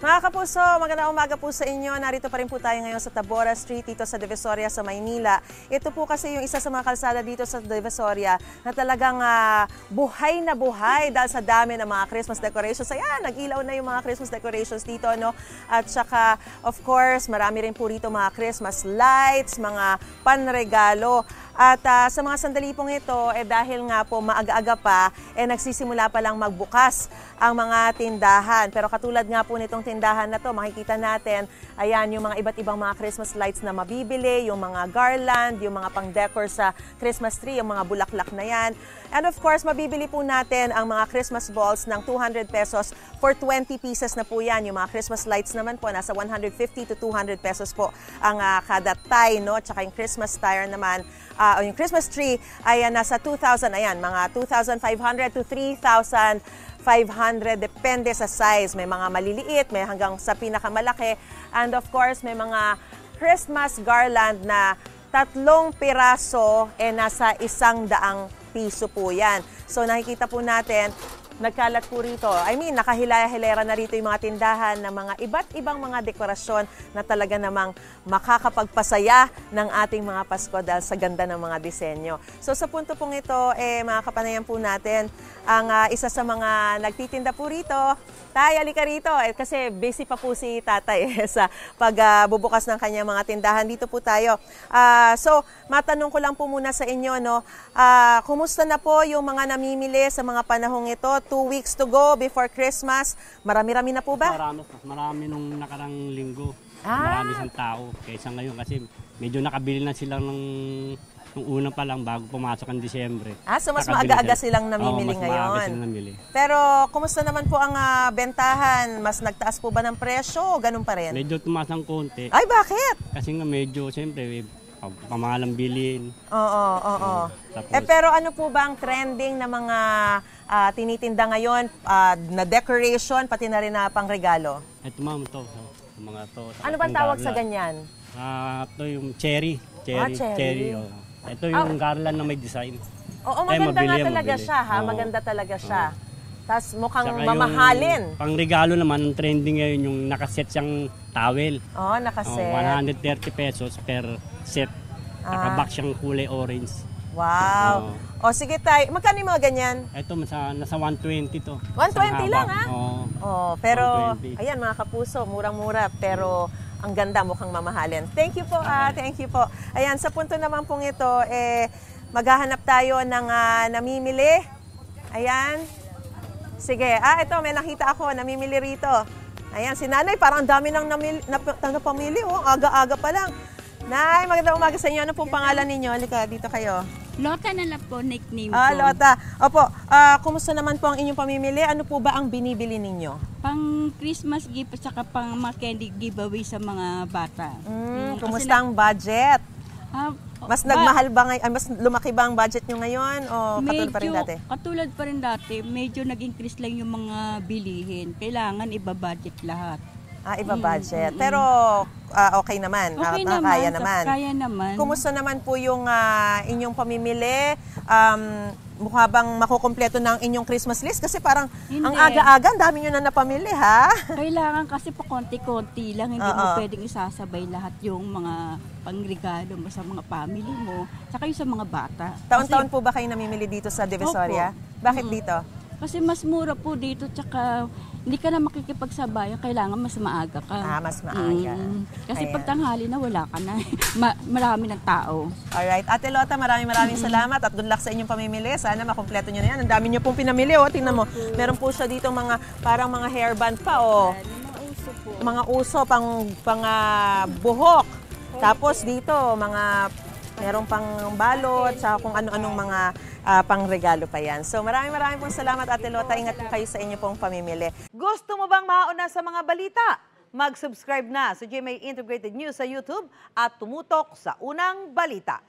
Mga kapuso, magandang umaga po sa inyo. Narito pa rin po tayo ngayon sa Tabora Street dito sa Divisoria sa Maynila. Ito po kasi yung isa sa mga kalsada dito sa Divisoria na talagang buhay na buhay dahil sa dami ng mga Christmas decorations. Ayan, nag-ilaw na yung mga Christmas decorations dito, no? At saka, of course, marami rin po rito mga Christmas lights, mga panregalo. At sa mga sandali pong ito, dahil nga po maaga-aga pa, nagsisimula pa lang magbukas ang mga tindahan. Pero katulad nga po nitong tindahan na to, makikita natin, ayan, yung mga iba't ibang mga Christmas lights na mabibili, yung mga garland, yung mga pang-decor sa Christmas tree, yung mga bulaklak na yan. And of course, mabibili po natin ang mga Christmas balls ng 200 pesos for 20 pieces na po yan. Yung mga Christmas lights naman po, nasa 150 to 200 pesos po ang kada tie, no? Tsaka yung Christmas tire naman, o yung Christmas tree ay nasa 2,000, ayan, mga 2,500 to 3,500, depende sa size. May mga maliliit, may hanggang sa pinakamalaki. And of course, may mga Christmas garland na 3 piraso, nasa 100 piso po yan. So nakikita po natin, nagkalat po rito. I mean, nakahilera na rito yung mga tindahan ng mga iba't ibang mga dekorasyon na talaga namang makakapagpasaya ng ating mga Pasko dahil sa ganda ng mga disenyo. So sa punto pong ito, mga kapanayan po natin, ang isa sa mga nagtitinda po rito. Tay, halika rito. Kasi busy pa po si tatay sa pagbubukas ng kanyang mga tindahan. Dito po tayo. So, matanong ko lang po muna sa inyo, no? Kumusta na po yung mga namimili sa mga panahong ito? 2 weeks to go before Christmas. Marami-rami na po ba? Marami nung nakarang linggo. Marami siyang tao. Kaysa ngayon kasi medyo nakabili na sila nung una pa lang bago pumasok ang Disyembre. So mas maaga-aga silang namimili ngayon. Mas maaga silang namimili. Pero kumusta naman po ang bentahan? Mas nagtaas po ba ng presyo o ganun pa rin? Medyo tumaas ng konti. Ay, bakit? Kasi nga medyo, siyempre, pamahalang bilhin. Oo. Tapos, pero ano po ba ang trending na mga tinitinda ngayon na decoration, pati na rin na pangregalo? Ito ma'am, ito. Mga to. Ano ba tawag sa ganyan? Ito yung cherry. Cherry. Ito yung garland na may design. Oo, maganda nga talaga siya, ha? Maganda talaga siya. Tapos mukhang saka mamahalin. Pang regalo naman, ang trending ngayon yung nakaset siyang towel. Nakaset. 130 pesos per set. Nakabox siyang kulay orange. Wow. O sige tayo, magkano yung mga ganyan? Ito, nasa 120 to. 120 lang, ha? Pero, 120. ayan mga kapuso, murang-mura, pero ang ganda, mukhang mamahalin. Thank you po, thank you po. Ayan, sa punto naman pong ito, maghahanap tayo ng namimili. Ayan. Sige, ito, may nakita ako, namimili rito. Ayan, si Nanay, parang dami nang napamili, aga-aga pa lang. Nay, magandang umaga sa inyo. Ano pong pangalan ninyo? Halika, dito kayo. Lota na lang po, nickname ko. Lota. Opo, kumusta naman po ang inyong pamimili? Ano po ba ang binibili ninyo? Pang Christmas gift at saka pang mga candy giveaway sa mga bata. Kumusta ang budget? Mas nagmahal ba ngayon? Mas lumaki ba ang budget nyo ngayon? O katulad pa rin dati? Katulad pa rin dati. Medyo nag-increase lang yung mga bilihin. Kailangan iba-budget lahat. Iba budget. Pero okay naman. Okay Kaya naman. Kaya naman. Kumusta naman po yung inyong pamimili? Mukha bang makukumpleto ng inyong Christmas list? Kasi parang ang aga-aga, ang dami nyo na napamili, ha? Kailangan kasi pa konti-konti lang. Hindi mo pwedeng isasabay lahat yung mga pangregalo mo sa mga family mo. Tsaka yung sa mga bata. Taon-taon po ba kayo namimili dito sa Divisoria? Opo. Bakit dito? Kasi mas mura po dito, tsaka hindi ka na makikipagsabayan, kailangan mas maaga ka. Mas maaga. Kasi pag tanghali na, wala ka na. Marami ng tao. Alright. Ate Lota, maraming salamat at good luck sa inyong pamimili. Sana makumpleto nyo na yan. Ang dami nyo pong pinamili. Tingnan mo. Meron po siya dito parang mga hairband pa. Mga uso po. Mga uso, pang buhok. Tapos dito, meron pang balot, sa kung ano-anong mga pangregalo pa yan. So maraming pong salamat, Ate Lota. Ingat po kayo sa inyo pong pamimili. Gusto mo bang mauna sa mga balita? Mag-subscribe na sa GMA Integrated News sa YouTube at tumutok sa unang balita.